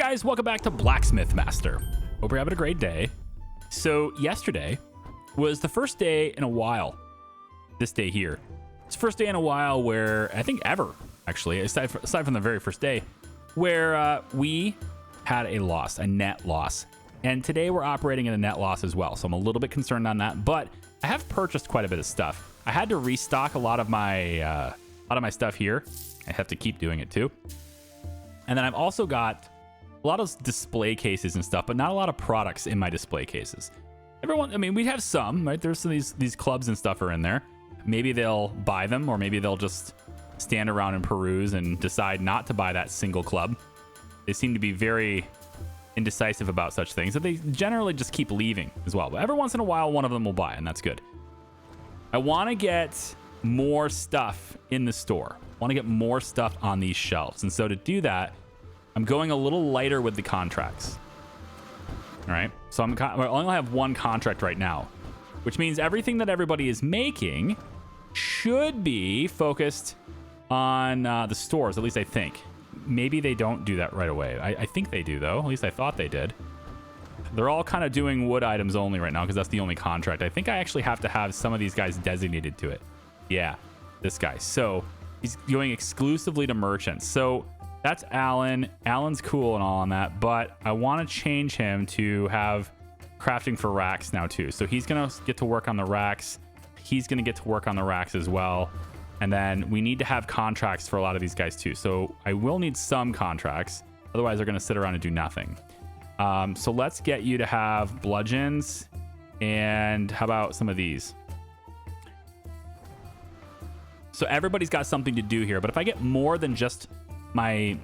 guys, welcome back to Blacksmith Master. Hope you're having a great day. So yesterday was the first day in a while, this day here. It's the first day in a while where, I think ever, actually, aside from the very first day, where we had a loss, a net loss. And today we're operating at a net loss as well. So I'm a little bit concerned on that, but I have purchased quite a bit of stuff. I had to restock a lot of my stuff here. I have to keep doing it too. And then I've also got a lot of display cases and stuff, but not a lot of products in my display cases. Everyone, I mean, we have some, right? There's some of these clubs and stuff are in there. Maybe they'll buy them, or maybe they'll just stand around and peruse and decide not to buy that single club. They seem to be very indecisive about such things, that they generally just keep leaving as well. But every once in a while, one of them will buy, and that's good. I want to get more stuff in the store. I want to get more stuff on these shelves. And so to do that, I'm going a little lighter with the contracts. All right. So I only have one contract right now, which means everything that everybody is making should be focused on the stores. At least I think. Maybe they don't do that right away. I think they do, though. At least I thought they did. They're all kind of doing wood items only right now because that's the only contract. I think I actually have to have some of these guys designated to it. Yeah, this guy. So he's going exclusively to merchants. So that's Alan. Alan's cool and all on that, but I want to change him to have crafting for racks now too. So he's going to get to work on the racks. He's going to get to work on the racks as well. And then we need to have contracts for a lot of these guys too. So I will need some contracts. Otherwise, they're going to sit around and do nothing. So let's get you to have bludgeons. And how about some of these? So everybody's got something to do here. But if I get more than just my,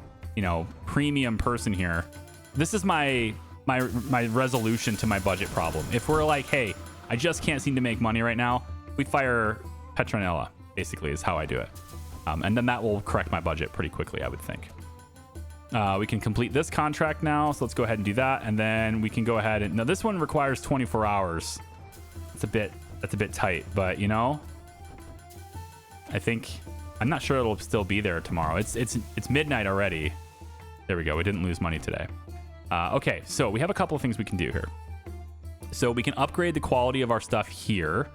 premium person here, this is my resolution to my budget problem. If we're like, hey, I just can't seem to make money right now, we fire Petronella, basically, is how I do it. And then that will correct my budget pretty quickly, I would think. We can complete this contract now, so let's go ahead and do that. And then we can go ahead and... Now, this one requires 24 hours. That's a bit tight, but, I think... I'm not sure it'll still be there tomorrow. It's midnight already. There we go. We didn't lose money today. Okay, so we have a couple of things we can do here. So we can upgrade the quality of our stuff here,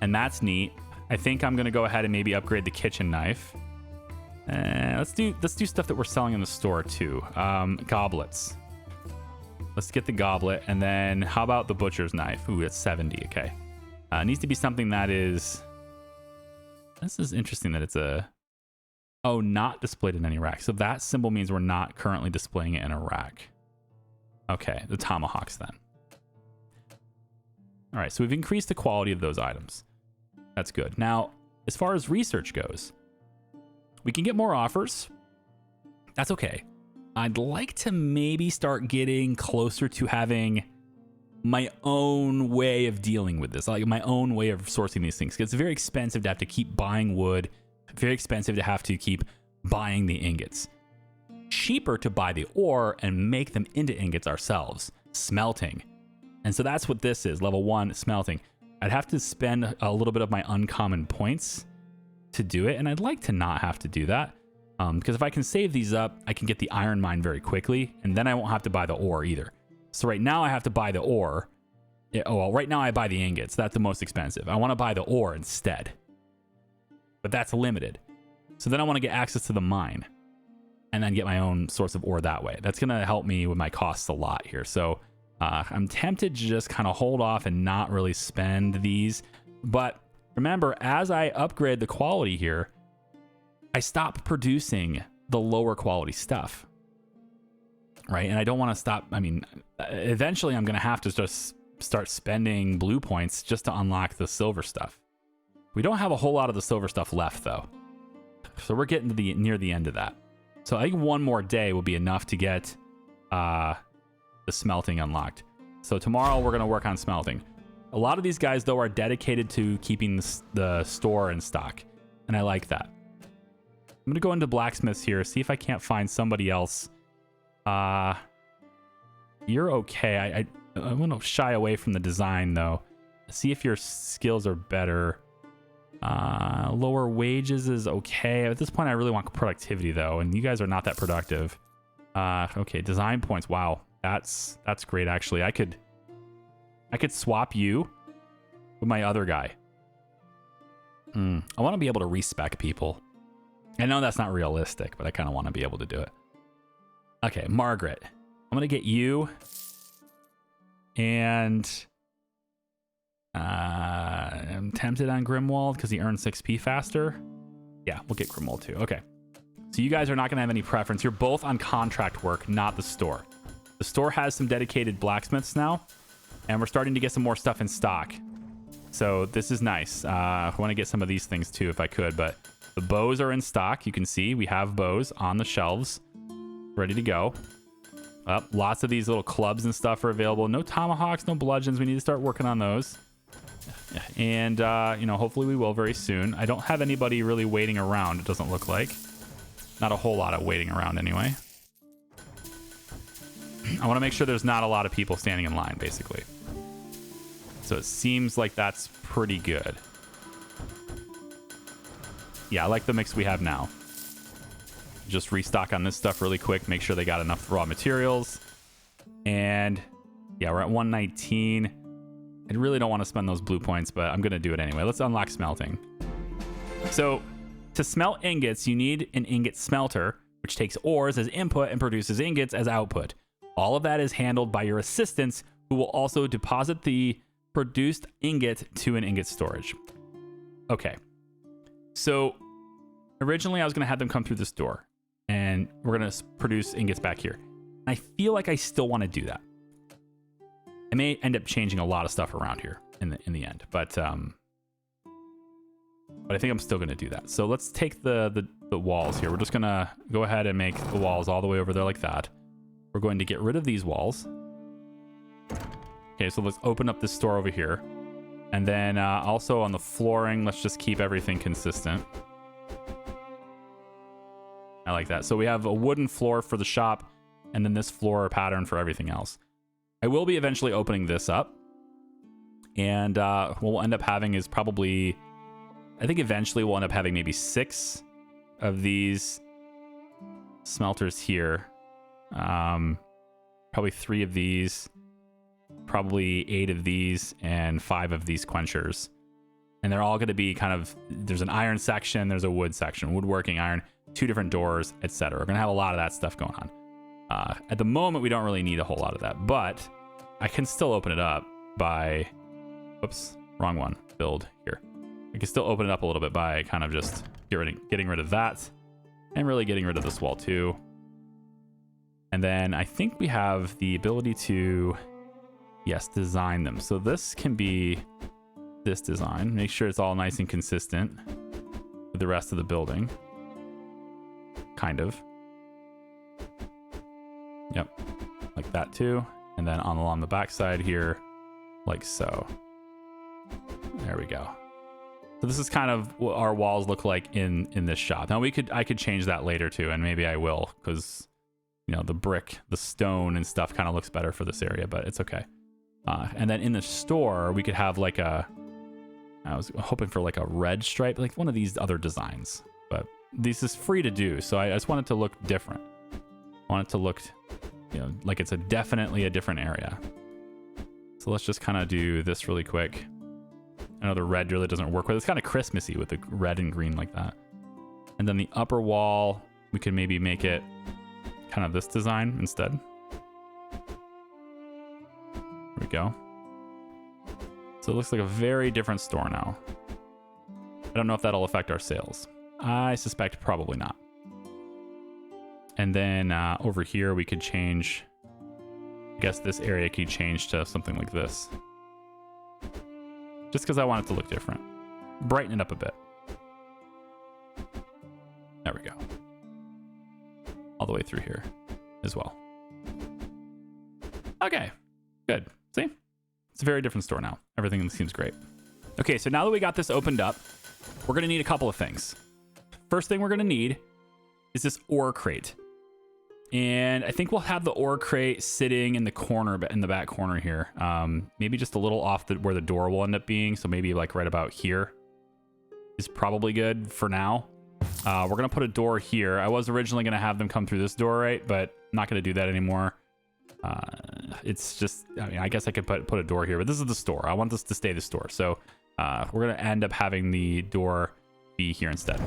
and that's neat. I think I'm gonna go ahead and maybe upgrade the kitchen knife. Let's do stuff that we're selling in the store too. Goblets. Let's get the goblet, and then how about the butcher's knife? Ooh, it's 70. Okay. It needs to be something that is... This is interesting that it's not displayed in any rack. So that symbol means we're not currently displaying it in a rack. Okay, the tomahawks then. All right, so we've increased the quality of those items. That's good. Now, as far as research goes, we can get more offers. That's okay. I'd like to maybe start getting closer to having my own way of dealing with this, like my own way of sourcing these things. It's very expensive to have to keep buying wood, very expensive to have to keep buying the ingots. Cheaper to buy the ore and make them into ingots ourselves, smelting. And so that's what this is, level 1 smelting. I'd have to spend a little bit of my uncommon points to do it, and I'd like to not have to do that, because if I can save these up, I can get the iron mine very quickly, and then I won't have to buy the ore either. So right now I have to buy the ore. Right now I buy the ingots. That's the most expensive. I want to buy the ore instead. But that's limited. So then I want to get access to the mine and then get my own source of ore that way. That's going to help me with my costs a lot here. So I'm tempted to just kind of hold off and not really spend these. But remember, as I upgrade the quality here, I stop producing the lower quality stuff. Right, and I don't want to stop. I mean, eventually I'm going to have to just start spending blue points just to unlock the silver stuff. We don't have a whole lot of the silver stuff left, though. So we're getting to near the end of that. So I think one more day will be enough to get the smelting unlocked. So tomorrow we're going to work on smelting. A lot of these guys, though, are dedicated to keeping the store in stock, and I like that. I'm going to go into blacksmiths here, see if I can't find somebody else. You're okay. I want to shy away from the design though. See if your skills are better. Lower wages is okay. At this point, I really want productivity though, and you guys are not that productive. Okay, design points. Wow, that's great. Actually, I could swap you with my other guy. I want to be able to respec people. I know that's not realistic, but I kind of want to be able to do it. Okay, Margaret. I'm going to get you. And I'm tempted on Grimwald because he earns 6p faster. Yeah, we'll get Grimwald too. Okay. So you guys are not going to have any preference. You're both on contract work, not the store. The store has some dedicated blacksmiths now, and we're starting to get some more stuff in stock. So this is nice. I want to get some of these things too if I could, but the bows are in stock. You can see we have bows on the shelves ready to go. Lots of these little clubs and stuff are available. No tomahawks, no bludgeons. We need to start working on those. And, you know, hopefully we will very soon. I don't have anybody really waiting around, it doesn't look like. Not a whole lot of waiting around anyway. I want to make sure there's not a lot of people standing in line, basically. So it seems like that's pretty good. Yeah, I like the mix we have now. Just restock on this stuff really quick. Make sure they got enough raw materials. And yeah, we're at 119. I really don't want to spend those blue points, but I'm going to do it anyway. Let's unlock smelting. So to smelt ingots, you need an ingot smelter, which takes ores as input and produces ingots as output. All of that is handled by your assistants, who will also deposit the produced ingot to an ingot storage. Okay. So originally I was going to have them come through this door, and we're going to produce ingots back here. I feel like I still want to do that. I may end up changing a lot of stuff around here in the end, but I think I'm still going to do that. So let's take the walls here. We're just going to go ahead and make the walls all the way over there like that. We're going to get rid of these walls. Okay, so let's open up this store over here. And then also on the flooring, let's just keep everything consistent. I like that. So we have a wooden floor for the shop, and then this floor pattern for everything else. I will be eventually opening this up. And what we'll end up having is probably, I think eventually we'll end up having maybe 6 of these smelters here. Probably 3 of these, probably 8 of these, and 5 of these quenchers. And they're all going to be kind of, there's an iron section, there's a wood section, woodworking, iron, 2 different doors, etc. We're going to have a lot of that stuff going on. At the moment, we don't really need a whole lot of that, but I can still open it up by, whoops, wrong one, build here. I can still open it up a little bit by kind of just getting rid of that, and really getting rid of this wall too. And then I think we have the ability to, yes, design them. So this can be this design. Make sure it's all nice and consistent with the rest of the building. Kind of. Yep, like that too. And then along the back side here, like so. There we go. So this is kind of what our walls look like in this shop. Now I could change that later too, and maybe I will, because you know, the brick, the stone and stuff kind of looks better for this area, but it's okay. And then in the store, we could have like I was hoping for like a red stripe, like one of these other designs, but this is free to do. So I just want it to look different. I want it to look, you know, like it's definitely a different area. So let's just kind of do this really quick. I know the red really doesn't work with it. It's kind of Christmassy with the red and green like that. And then the upper wall, we could maybe make it kind of this design instead. There we go. So it looks like a very different store now. I don't know if that'll affect our sales. I suspect probably not. And then over here we could change, I guess this area could change to something like this. Just because I want it to look different. Brighten it up a bit. There we go. All the way through here as well. Okay, good. See? It's a very different store now. Everything seems great. Okay, so now that we got this opened up, we're going to need a couple of things. First thing we're going to need is this ore crate. And I think we'll have the ore crate sitting in the corner, in the back corner here. Maybe just a little off where the door will end up being. So maybe like right about here is probably good for now. We're going to put a door here. I was originally going to have them come through this door, right? But I'm not going to do that anymore. It's just, I mean, I guess I could put a door here, but this is the store. I want this to stay the store. So we're going to end up having the door be here instead.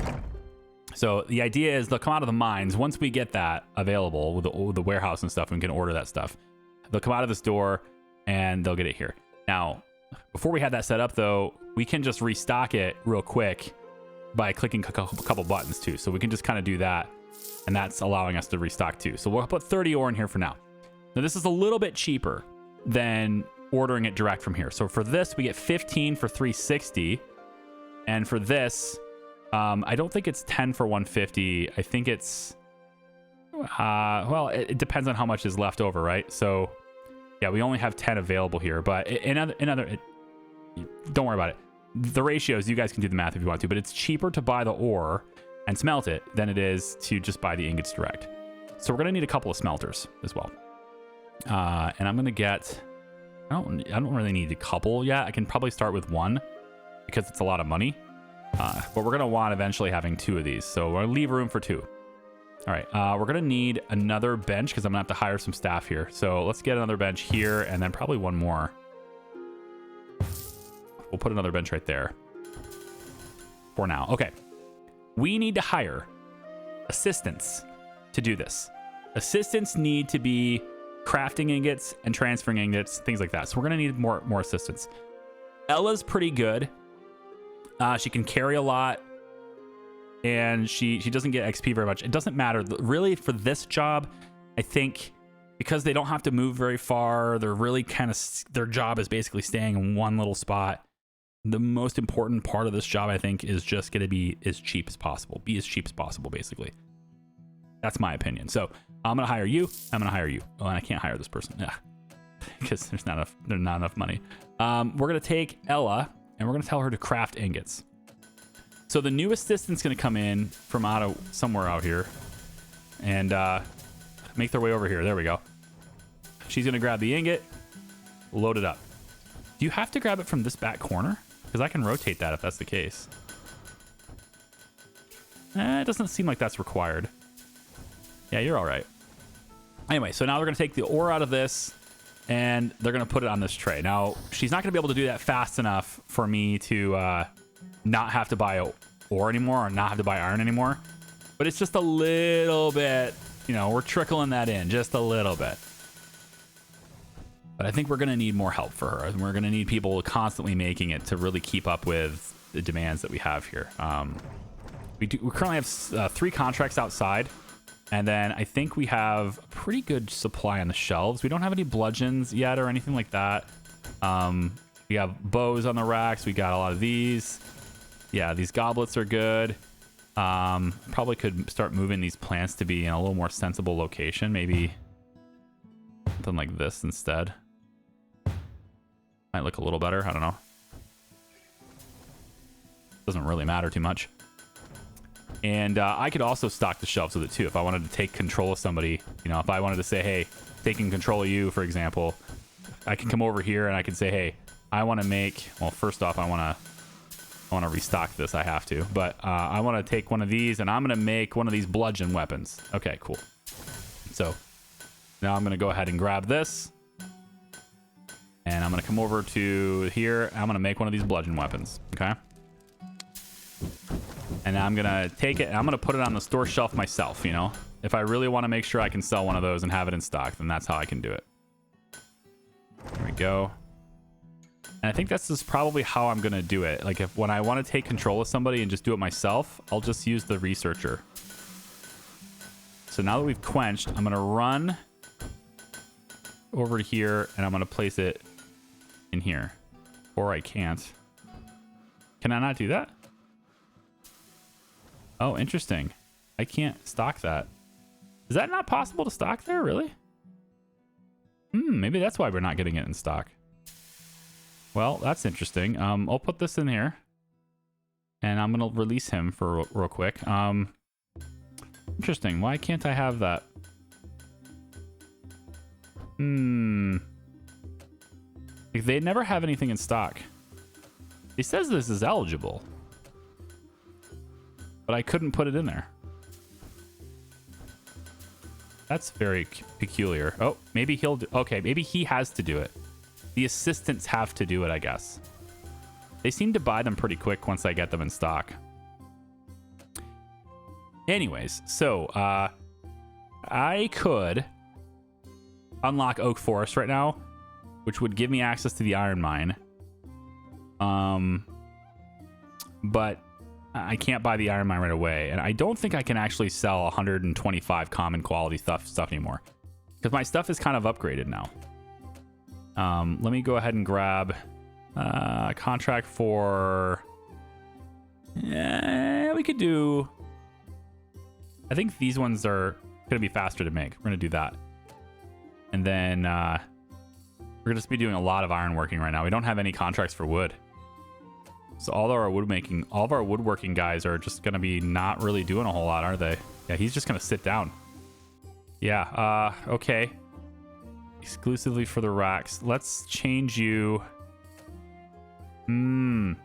So the idea is they'll come out of the mines. Once we get that available with the warehouse and stuff, and we can order that stuff, they'll come out of this door and they'll get it here. Now, before we had that set up though, we can just restock it real quick by clicking a couple buttons too. So we can just kind of do that, and that's allowing us to restock too. So we'll put 30 ore in here for now. Now this is a little bit cheaper than ordering it direct from here. So for this, we get 15 for 360. And for this, I don't think it's 10 for 150. I think it's, well, it depends on how much is left over, right? So yeah, we only have 10 available here, but don't worry about it. The ratios, you guys can do the math if you want to, but it's cheaper to buy the ore and smelt it than it is to just buy the ingots direct. So we're going to need a couple of smelters as well. And I'm going to get, I don't really need a couple yet. I can probably start with one because it's a lot of money. But we're going to want eventually having 2 of these. So we're going to leave room for 2. All right. We're going to need another bench because I'm going to have to hire some staff here. So let's get another bench here and then probably one more. We'll put another bench right there for now. Okay. We need to hire assistants to do this. Assistants need to be crafting ingots and transferring ingots, things like that. So we're going to need more assistants. Ella's pretty good. She can carry a lot, and she doesn't get XP very much. It doesn't matter. Really, for this job, I think because they don't have to move very far, they're really kind of, their job is basically staying in one little spot. The most important part of this job, I think, is just going to be as cheap as possible. Be as cheap as possible, basically. That's my opinion. So I'm going to hire you. I'm going to hire you. Oh, and I can't hire this person. Yeah, because there's not enough money. We're going to take Ella, and we're going to tell her to craft ingots. So the new assistant's going to come in from somewhere out here and make their way over here. There we go. She's going to grab the ingot, load it up. Do you have to grab it from this back corner? Because I can rotate that if that's the case. It doesn't seem like that's required. Yeah, you're all right. Anyway, so now they're going to take the ore out of this, and they're going to put it on this tray. Now, she's not going to be able to do that fast enough for me to not have to buy ore anymore or not have to buy iron anymore. But it's just a little bit, you know, we're trickling that in just a little bit. But I think we're going to need more help for her. And we're going to need people constantly making it to really keep up with the demands that we have here. We currently have 3 contracts outside. And then I think we have a pretty good supply on the shelves. We don't have any bludgeons yet or anything like that. We have bows on the racks. We got a lot of these. Yeah, these goblets are good. Probably could start moving these plants to be in a little more sensible location. Maybe something like this instead. Might look a little better. I don't know. Doesn't really matter too much. And I could also stock the shelves with it too. If I wanted to take control of somebody, you know, if I wanted to say, hey, taking control of you, for example, I can come over here and I can say, hey, I want to make, well, first off, I want to restock this. I have to, but I want to take one of these and I'm going to make one of these bludgeon weapons. Okay, cool. So now I'm going to go ahead and grab this and I'm going to come over to here. I'm going to make one of these bludgeon weapons. Okay. And I'm going to take it and I'm going to put it on the store shelf myself, you know? If I really want to make sure I can sell one of those and have it in stock, then that's how I can do it. There we go. And I think that's just probably how I'm going to do it. Like when I want to take control of somebody and just do it myself, I'll just use the researcher. So now that we've quenched, I'm going to run over to here and I'm going to place it in here. Or I can't. Can I not do that? Oh, interesting. I can't stock that. Is that not possible to stock there, really? Maybe that's why we're not getting it in stock. Well, that's interesting. I'll put this in here. And I'm going to release him for real quick. Interesting. Why can't I have that? Like, they never have anything in stock. He says this is eligible. but I couldn't put it in there. That's very peculiar. Oh, maybe he'll do... Okay, maybe he has to do it. The assistants have to do it, I guess. They seem to buy them pretty quick once I get them in stock. Anyways, so I could unlock Oak Forest right now, which would give me access to the iron mine. But I can't buy the iron mine right away, and I don't think I can actually sell 125 common quality stuff anymore, because my stuff is kind of upgraded now. Let me go ahead and grab a contract for... Yeah, we could do... I think these ones are going to be faster to make. We're going to do that. And then we're going to just be doing a lot of iron working right now. We don't have any contracts for wood. So all of our woodworking guys are just going to be not really doing a whole lot, aren't they? Yeah, he's just going to sit down. Yeah, okay. Exclusively for the racks. Let's change you. You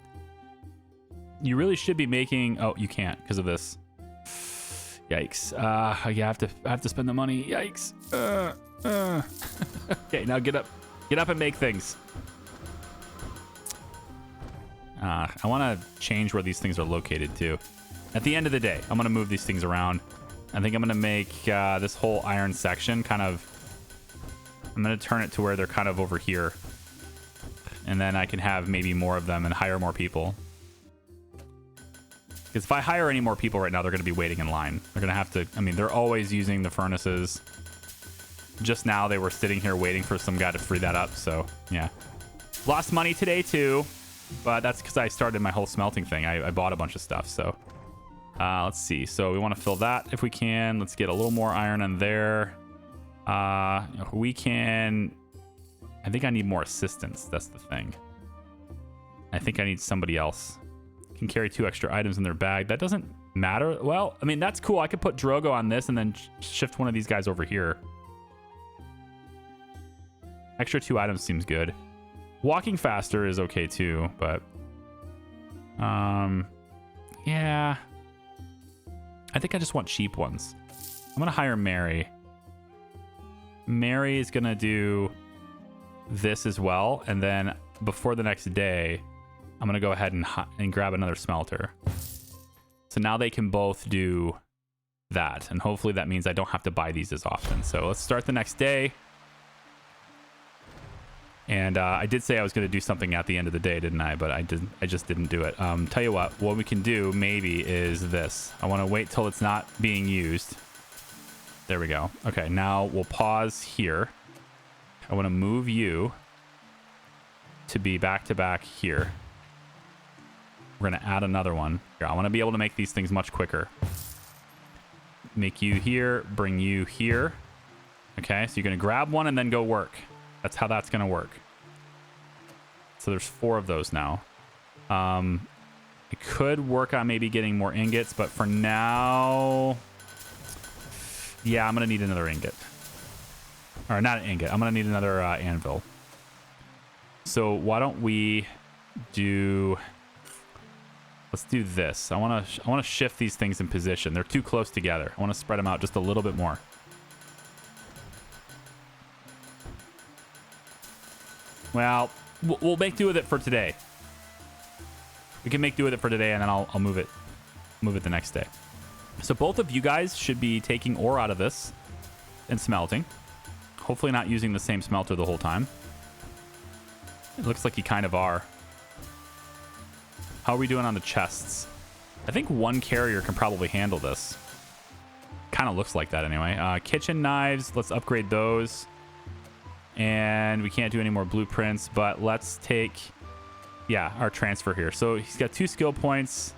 really should be making... Oh, you can't because of this. Yikes. Yeah, I have to spend the money. Yikes. Okay, now get up. Get up and make things. I want to change where these things are located too. At the end of the day, I'm going to move these things around. I think I'm going to make this whole iron section kind of... I'm going to turn it to where they're kind of over here. And then I can have maybe more of them and hire more people. Because if I hire any more people right now, they're going to be waiting in line. They're going to have to... I mean, they're always using the furnaces. Just now, they were sitting here waiting for some guy to free that up. So, yeah. Lost money today, too. But that's because I started my whole smelting thing. I bought a bunch of stuff. So, let's see. So, we want to fill that if we can. Let's get a little more iron in there. We can... I think I need more assistance. That's the thing. I think I need somebody else. Can carry 2 extra items in their bag. That doesn't matter. Well, I mean, that's cool. I could put Drogo on this and then shift one of these guys over here. Extra 2 items seems good. Walking faster is okay too, but yeah. I think I just want cheap ones. I'm gonna hire Mary. Mary is gonna do this as well, and then before the next day, I'm going to go ahead and grab another smelter. So now they can both do that. And hopefully that means I don't have to buy these as often. So let's start the next day. And I did say I was going to do something at the end of the day, didn't I? But I just didn't do it. Tell you what we can do maybe is this. I want to wait till it's not being used. There we go. Okay, now we'll pause here. I want to move you to be back to back here. We're going to add another one. Here, I want to be able to make these things much quicker. Make you here, bring you here. Okay, so you're going to grab one and then go work. That's how that's going to work. So there's 4 of those now. I could work on maybe getting more ingots, but for now... Yeah, I'm going to need another ingot. Or not an ingot. I'm going to need another anvil. So why don't we do... Let's do this. I want to shift these things in position. They're too close together. I want to spread them out just a little bit more. Well, we'll make do with it for today. We can make do with it for today, and then I'll move it the next day. So both of you guys should be taking ore out of this and smelting. Hopefully not using the same smelter the whole time. It looks like you kind of are. How are we doing on the chests? I think 1 carrier can probably handle this. Kind of looks like that anyway. Kitchen knives, let's upgrade those. And we can't do any more blueprints, but let's take, yeah, our transfer here. So he's got 2 skill points.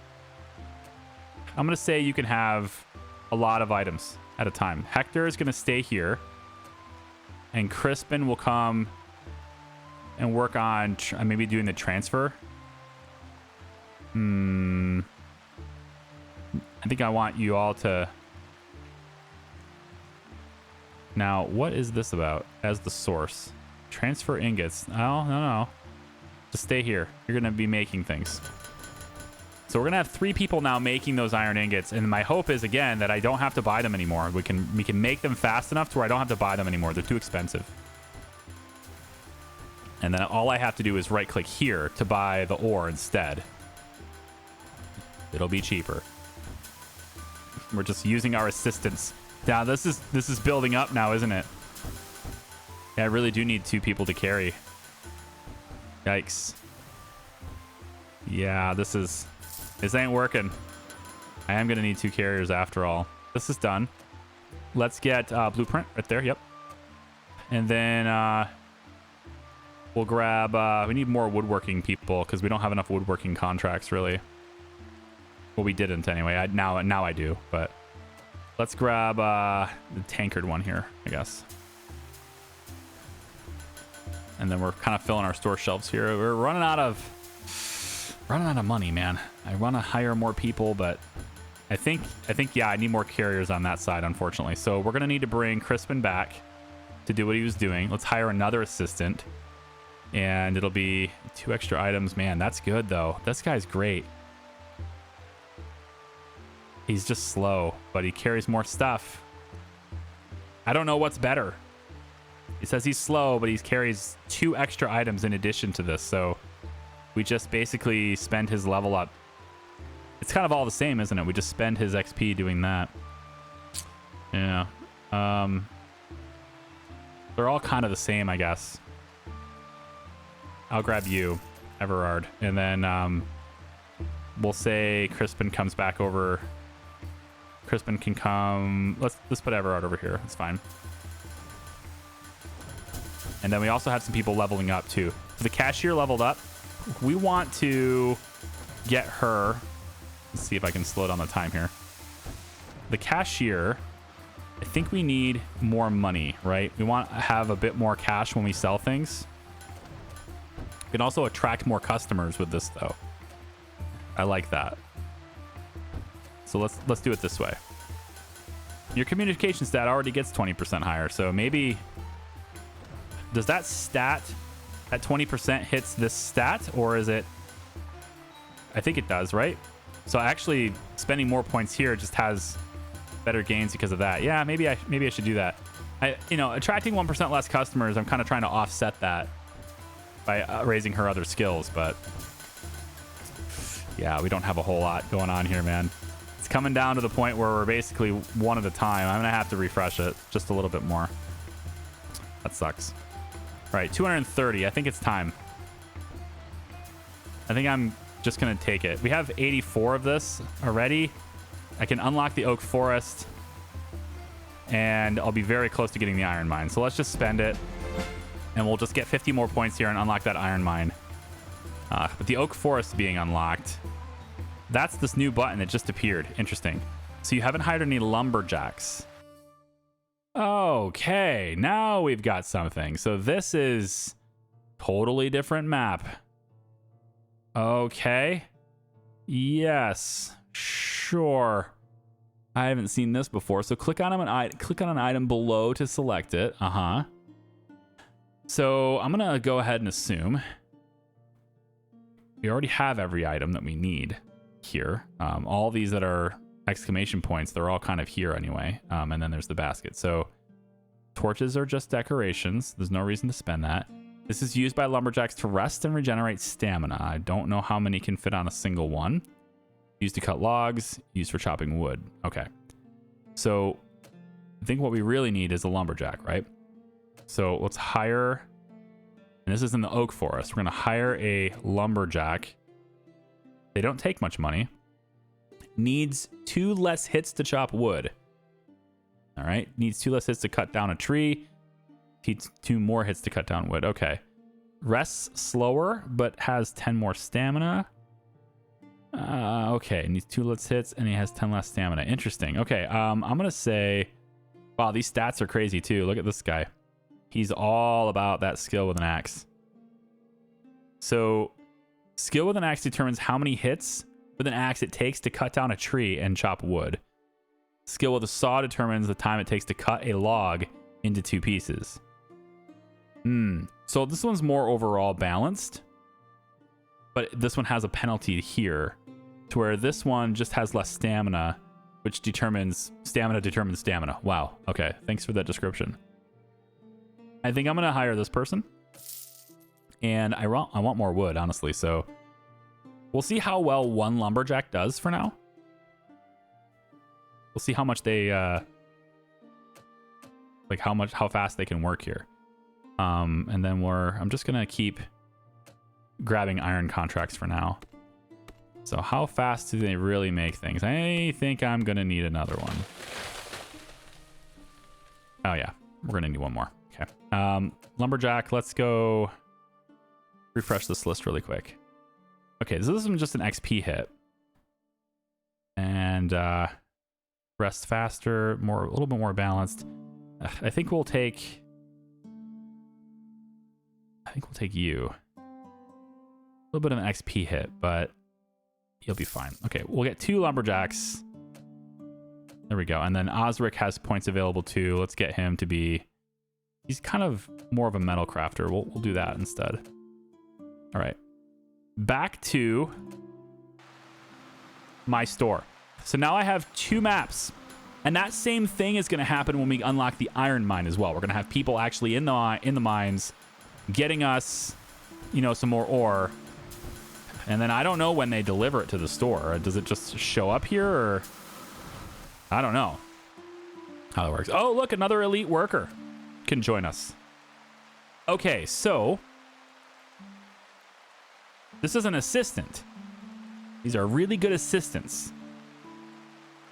I'm going to say you can have a lot of items at a time. Hector is going to stay here. And Crispin will come and work on maybe doing the transfer. I think I want you all to... Now, what is this about as the source? Transfer ingots. Oh, no. Just stay here. You're going to be making things. So we're gonna have 3 people now making those iron ingots, and my hope is again that I don't have to buy them anymore. We can make them fast enough to where I don't have to buy them anymore. They're too expensive. And then all I have to do is right click here to buy the ore instead. It'll be cheaper. We're just using our assistance. Now this is building up now, isn't it? Yeah, I really do need 2 people to carry. Yikes. Yeah, this ain't working. I am gonna need 2 carriers after all. This is done. Let's get blueprint right there. Yep. And then we'll grab. We need more woodworking people because we don't have enough woodworking contracts really. Well, we didn't anyway. Now I do. But let's grab the tankard one here, I guess. And then we're kind of filling our store shelves here. We're running out of money, man. I want to hire more people, but I think yeah, I need more carriers on that side, unfortunately. So we're gonna need to bring Crispin back to do what he was doing. Let's hire another assistant, and it'll be 2 extra items. Man, that's good though. This guy's great. He's just slow, but he carries more stuff. I don't know what's better. He says he's slow, but he carries 2 extra items in addition to this, so we just basically spend his level up. It's kind of all the same, isn't it? We just spend his XP doing that. Yeah. They're all kind of the same, I guess. I'll grab you, Everard, and then we'll say Crispin comes back over. Crispin can come. Let's put Everard over here. That's fine. And then we also have some people leveling up too. The cashier leveled up. We want to get her. Let's see if I can slow down the time here. The cashier, I think we need more money, right? We want to have a bit more cash when we sell things. We can also attract more customers with this though. I like that. So let's do it this way. Your communication stat already gets 20% higher, so maybe does that stat at 20% hits this stat, or is it? I think it does, right? So actually spending more points here just has better gains because of that. Yeah, maybe I should do that. Attracting 1% less customers, I'm kind of trying to offset that by raising her other skills, but yeah, we don't have a whole lot going on here, man. It's coming down to the point where we're basically one at a time. I'm gonna have to refresh it just a little bit more. That sucks. All right, 230. I think it's time. I think I'm just gonna take it. We have 84 of this already. I can unlock the oak forest, and I'll be very close to getting the iron mine. So let's just spend it, and we'll just get 50 more points here and unlock that iron mine. But the oak forest being unlocked, that's this new button that just appeared. Interesting. So you haven't hired any lumberjacks. Okay, now we've got something. So this is totally different map. Okay. Yes. Sure. I haven't seen this before. So click on an item below to select it. So I'm gonna go ahead and assume we already have every item that we need here. All these that are exclamation points, they're all kind of here anyway. And then there's the basket. So torches are just decorations. There's no reason to spend that. This is used by lumberjacks to rest and regenerate stamina. I don't know how many can fit on a single one. Used to cut logs, used for chopping wood. Okay. So I think what we really need is a lumberjack, right? So let's hire, and this is in the oak forest. We're going to hire a lumberjack. They don't take much money. Needs 2 less hits to chop wood. All right. Needs 2 less hits to cut down a tree. Needs 2 more hits to cut down wood. Okay. Rests slower, but has 10 more stamina. Okay. Needs 2 less hits, and he has 10 less stamina. Interesting. Okay. I'm going to say, wow, these stats are crazy too. Look at this guy. He's all about that skill with an axe. So skill with an axe determines how many hits with an axe it takes to cut down a tree and chop wood. Skill with a saw determines the time it takes to cut a log into 2 pieces. So this one's more overall balanced, but this one has a penalty here. to where this one just has less stamina, which determines stamina. Wow. Okay. Thanks for that description. I think I'm going to hire this person. And I want more wood, honestly. So we'll see how well one lumberjack does for now. We'll see how much they, how fast they can work here. And then I'm just going to keep grabbing iron contracts for now. So how fast do they really make things? I think I'm going to need another one. Oh yeah, we're going to need one more. Okay. Lumberjack, let's go refresh this list really quick. Okay, so this is just an XP hit. And rest faster, a little bit more balanced. I think we'll take you. A little bit of an XP hit, but you'll be fine. Okay, we'll get 2 lumberjacks. There we go. And then Osric has points available too. Let's get him to be... He's kind of more of a metal crafter. We'll do that instead. All right. Back to my store. So now I have 2 maps. And that same thing is going to happen when we unlock the iron mine as well. We're going to have people actually in the mines getting us, you know, some more ore. And then I don't know when they deliver it to the store. Does it just show up here, or I don't know how that works. Oh, look, another elite worker can join us. Okay, so this is an assistant. These are really good assistants.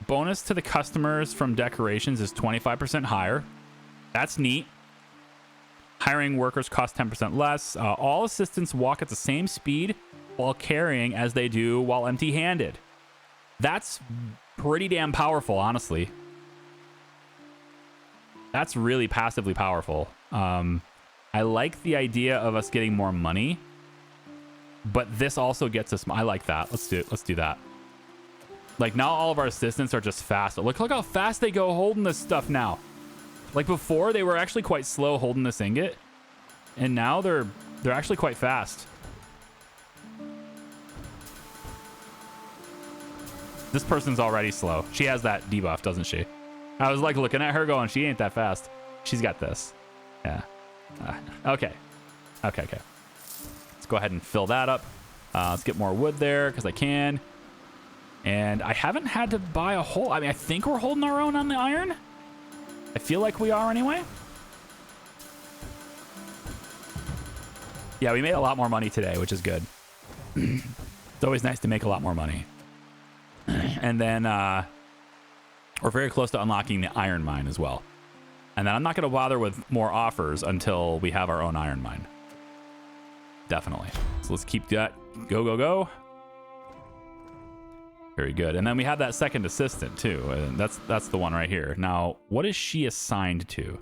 Bonus to the customers from decorations is 25% higher. That's neat. Hiring workers cost 10% less. All assistants walk at the same speed while carrying as they do while empty-handed. That's pretty damn powerful, honestly. That's really passively powerful. I like the idea of us getting more money, but this also gets us... I like that. Let's do it. Let's do that. Like, now all of our assistants are just fast. Look how fast they go holding this stuff now. Like, before, they were actually quite slow holding this ingot, and now they're actually quite fast. This person's already slow. She has that debuff, doesn't she? I was like looking at her going, she ain't that fast. She's got this. Yeah. Okay. Okay. Let's go ahead and fill that up. Let's get more wood there because I can. And I haven't had to buy a whole... I mean, I think we're holding our own on the iron. I feel like we are anyway. Yeah, we made a lot more money today, which is good. It's always nice to make a lot more money. And then we're very close to unlocking the iron mine as well. And then I'm not going to bother with more offers until we have our own iron mine. Definitely. So let's keep that. Go. Very good. And then we have that second assistant too. And that's the one right here. Now, what is she assigned to?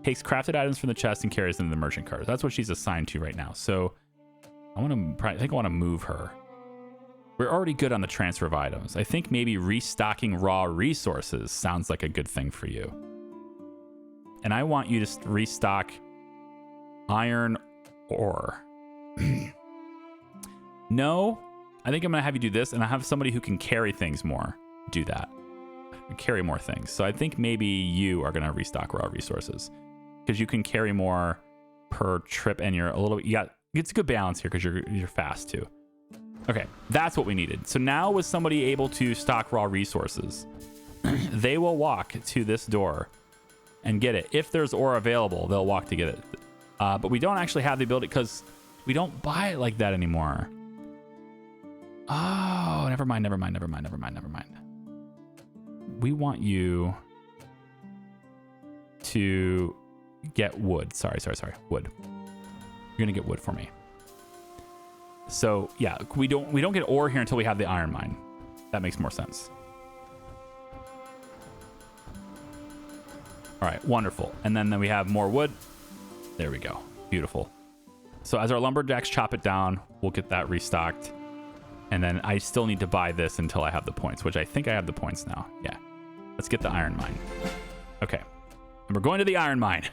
Takes crafted items from the chest and carries them to the merchant cart. That's what she's assigned to right now. So I think I want to move her. We're already good on the transfer of items. I think maybe restocking raw resources sounds like a good thing for you. And I want you to restock iron ore. No, I think I'm going to have you do this, and I have somebody who can carry things more. Do that. Carry more things. So I think maybe you are going to restock raw resources because you can carry more per trip, and you're a little... it's a good balance here because you're fast too. Okay, that's what we needed. So now with somebody able to stock raw resources, they will walk to this door and get it. If there's ore available, they'll walk to get it. But we don't actually have the ability because we don't buy it like that anymore. Oh, never mind. We want you to get wood. Sorry. Wood. You're going to get wood for me. So yeah, we don't get ore here until we have the iron mine. That makes more sense. All right, wonderful. And then we have more wood. There we go. Beautiful. So as our lumberjacks chop it down, we'll get that restocked. And then I still need to buy this until I have the points, which I think I have the points now. Yeah. Let's get the iron mine. Okay. And we're going to the iron mine.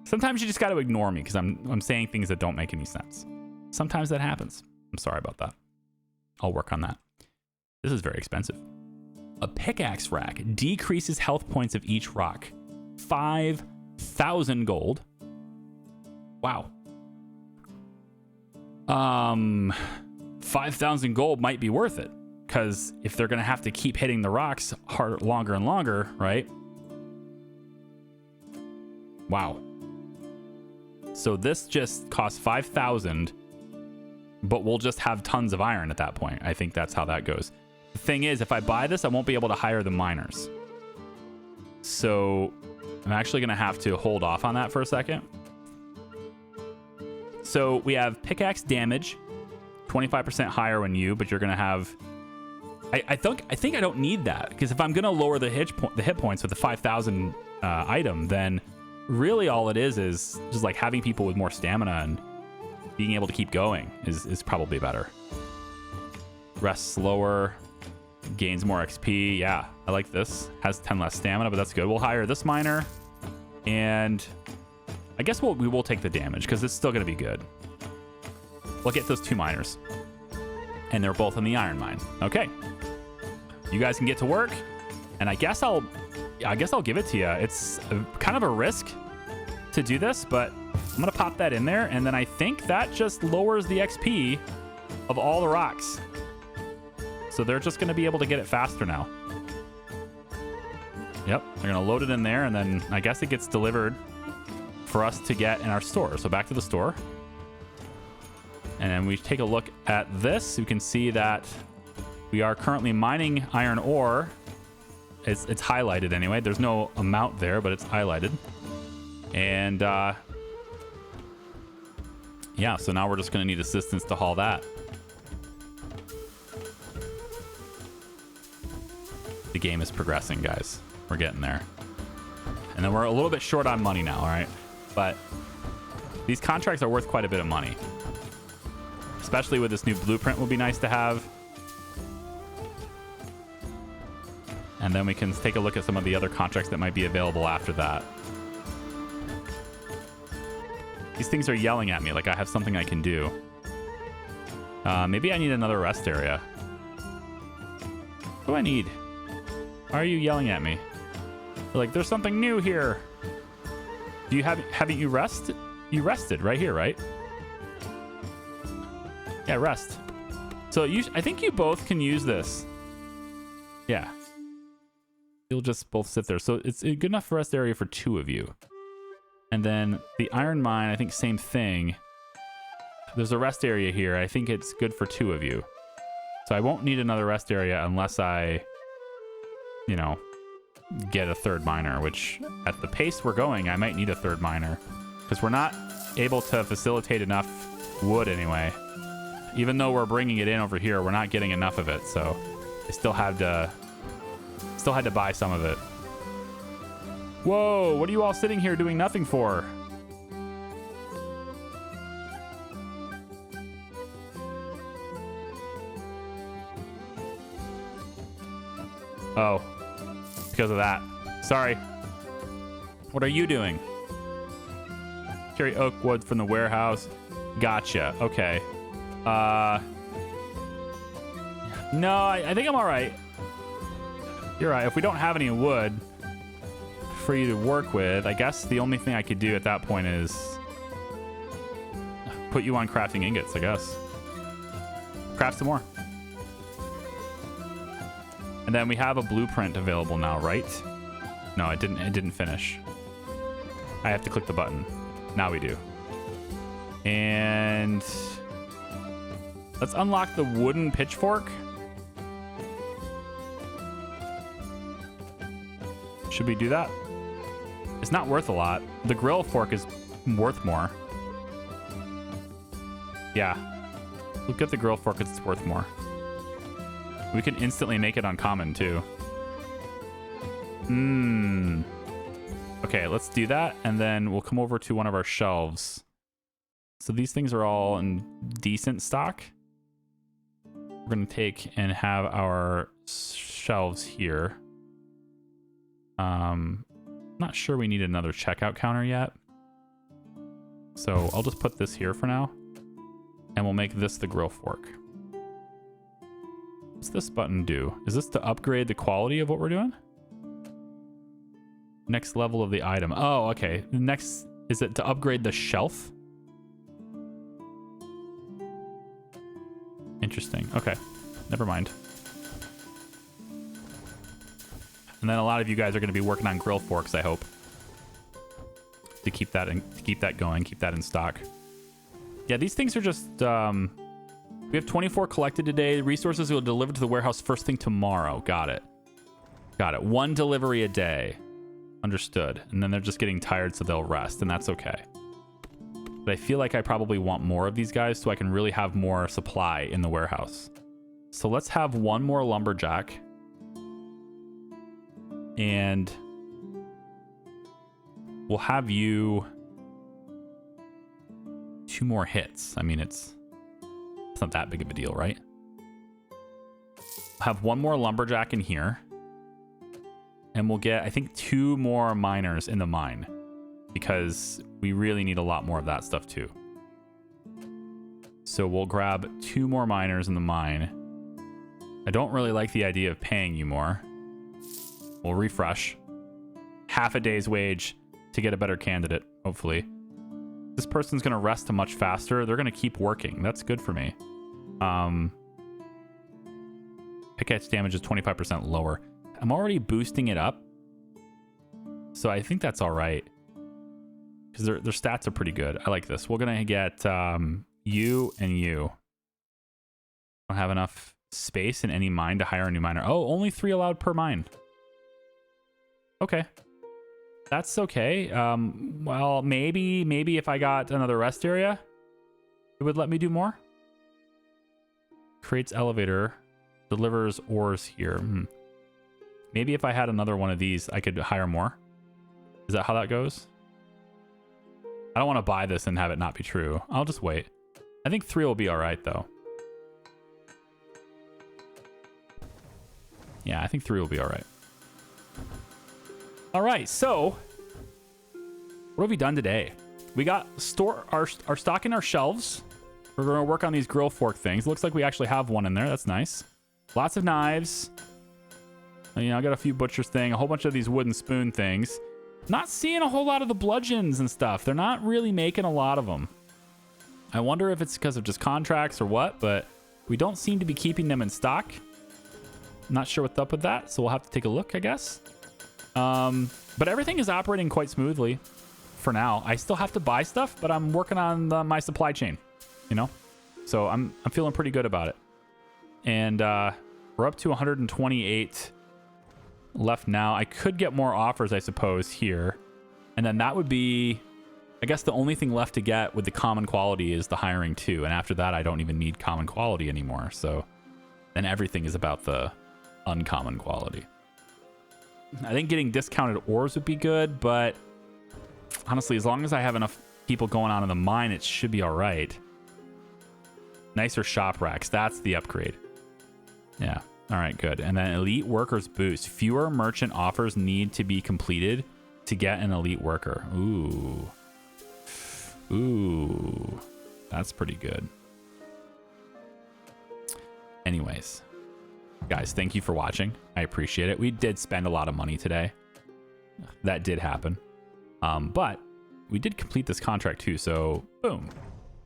Sometimes you just got to ignore me because I'm saying things that don't make any sense. Sometimes that happens. I'm sorry about that. I'll work on that. This is very expensive. A pickaxe rack decreases health points of each rock. 5,000 gold. Wow. 5,000 gold might be worth it, because if they're going to have to keep hitting the rocks harder, longer and longer, right? Wow. So this just costs 5,000, but we'll just have tons of iron at that point. I think that's how that goes. The thing is, if I buy this, I won't be able to hire the miners. So I'm actually going to have to hold off on that for a second. So we have pickaxe damage, 25% higher when you, but you're going to have... I think I don't need that, because if I'm going to lower the hit points with the 5,000 item, then really all it is just like having people with more stamina and being able to keep going is probably better. Rest slower, gains more XP. Yeah, I like this. Has 10 less stamina, but that's good. We'll hire this miner, and I guess we will take the damage because it's still going to be good. We'll get those 2 miners, and they're both in the iron mine. Okay, you guys can get to work, and I guess I'll give it to you. It's kind of a risk to do this, but I'm gonna pop that in there, and then I think that just lowers the XP of all the rocks. So they're just gonna be able to get it faster now. Yep, they're gonna load it in there, and then I guess it gets delivered for us to get in our store. So back to the store. And then we take a look at this. You can see that we are currently mining iron ore. It's highlighted anyway. There's no amount there, but it's highlighted. And yeah, so now we're just going to need assistance to haul that. The game is progressing, guys. We're getting there. And then we're a little bit short on money now, all right? But these contracts are worth quite a bit of money. Especially with this new blueprint will be nice to have. And then we can take a look at some of the other contracts that might be available after that. These things are yelling at me like I have something I can do. Maybe I need another rest area. What do I need? Why are you yelling at me? They're like, there's something new here. Do you haven't you rested? You rested right here, right? Yeah, rest. So I think you both can use this. Yeah. You'll just both sit there. So it's a good enough rest area for 2 of you. And then the iron mine, I think same thing. There's a rest area here. I think it's good for 2 of you. So I won't need another rest area unless I, you know, get a 3rd miner, which at the pace we're going, I might need a 3rd miner. Because we're not able to facilitate enough wood anyway. Even though we're bringing it in over here, we're not getting enough of it. So I still had to buy some of it. Whoa, what are you all sitting here doing nothing for? Oh, because of that. Sorry. What are you doing? Carry oak wood from the warehouse. Gotcha. Okay. No, I think I'm all right. You're right. If we don't have any wood for you to work with, I guess the only thing I could do at that point is put you on crafting ingots, I guess. Craft some more. And then we have a blueprint available now, right? No, it didn't finish. I have to click the button. Now we do. And let's unlock the wooden pitchfork. Should we do that? It's not worth a lot. The grill fork is worth more. Yeah. Look at the grill fork, it's worth more. We can instantly make it uncommon too. Okay, let's do that, and then we'll come over to one of our shelves. So these things are all in decent stock. We're gonna take and have our shelves here. Not sure we need another checkout counter yet. So I'll just put this here for now. And we'll make this the grill fork. What's this button do? Is this to upgrade the quality of what we're doing? Next level of the item. Oh, okay. Next, is it to upgrade the shelf? Interesting. Okay. Never mind. And then a lot of you guys are going to be working on grill forks, I hope. To keep that going, keep that in stock. Yeah, these things are just we have 24 collected today. Resources will deliver to the warehouse first thing tomorrow. Got it. Got it. 1 delivery a day. Understood. And then they're just getting tired, so they'll rest, and that's okay. But I feel like I probably want more of these guys so I can really have more supply in the warehouse. So let's have 1 more lumberjack. And we'll have you 2 more hits. I mean, it's not that big of a deal, right? Have 1 more lumberjack in here. And we'll get, I think, 2 more miners in the mine. Because we really need a lot more of that stuff too. So we'll grab 2 more miners in the mine. I don't really like the idea of paying you more. We'll refresh. Half a day's wage to get a better candidate, hopefully. This person's going to rest much faster. They're going to keep working. That's good for me. Pickaxe damage is 25% lower. I'm already boosting it up. So I think that's all right. Because their stats are pretty good. I like this. We're going to get you and you. Don't have enough space in any mine to hire a new miner. Oh, only 3 allowed per mine. Okay. That's okay. Well, maybe if I got another rest area, it would let me do more. Creates elevator. Delivers ores here. Maybe if I had another one of these, I could hire more. Is that how that goes? I don't want to buy this and have it not be true. I'll just wait. I think 3 will be all right, though. Yeah, I think 3 will be all right. All right, so what have we done today? We got our stock in our shelves. We're going to work on these grill fork things. Looks like we actually have one in there. That's nice. Lots of knives. You know, I got a few butcher's thing, a whole bunch of these wooden spoon things. Not seeing a whole lot of the bludgeons and stuff. They're not really making a lot of them. I wonder if it's because of just contracts or what, but we don't seem to be keeping them in stock. Not sure what's up with that, so we'll have to take a look, I guess. But everything is operating quite smoothly for now. I still have to buy stuff, but I'm working on my supply chain, you know? So I'm feeling pretty good about it. And we're up to 128 left now. I could get more offers, I suppose, here. And then that would be, I guess the only thing left to get with the common quality is the hiring too. And after that, I don't even need common quality anymore. So then everything is about the uncommon quality. I think getting discounted ores would be good, but honestly, as long as I have enough people going on in the mine, it should be all right. Nicer shop racks. That's the upgrade. Yeah. All right, good. And then elite workers boost. Fewer merchant offers need to be completed to get an elite worker. Ooh. Ooh. That's pretty good. Anyways, guys, thank you for watching. I appreciate it. We did spend a lot of money today. That did happen. But we did complete this contract too, so boom.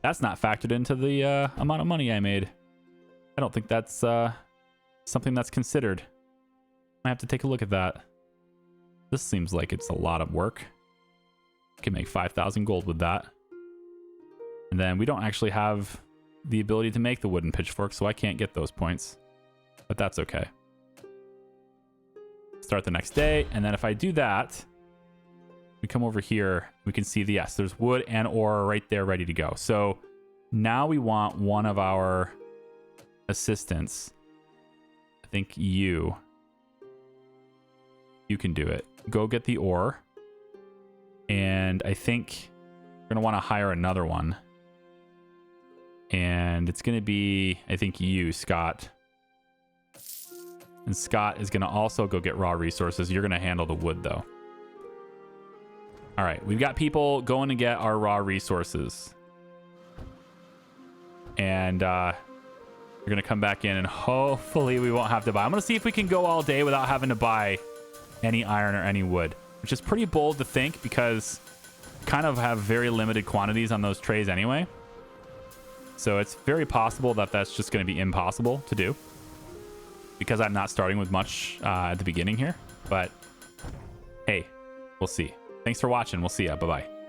That's not factored into the amount of money I made. I don't think that's something that's considered. I have to take a look at that. This seems like it's a lot of work. Can make 5,000 gold with that. And then we don't actually have the ability to make the wooden pitchfork, so I can't get those points. But that's okay. Start the next day, and then if I do that, we come over here, we can see yes, there's wood and ore right there ready to go. So now we want one of our assistants. I think you can do it. Go get the ore. And I think we're going to want to hire another one. And it's going to be, I think you, Scott. And Scott is going to also go get raw resources. You're going to handle the wood, though. All right, we've got people going to get our raw resources. And We're going to come back in and hopefully we won't have to buy. I'm going to see if we can go all day without having to buy any iron or any wood, which is pretty bold to think because we kind of have very limited quantities on those trays anyway. So it's very possible that that's just going to be impossible to do because I'm not starting with much at the beginning here. But hey, we'll see. Thanks for watching. We'll see ya. Bye-bye.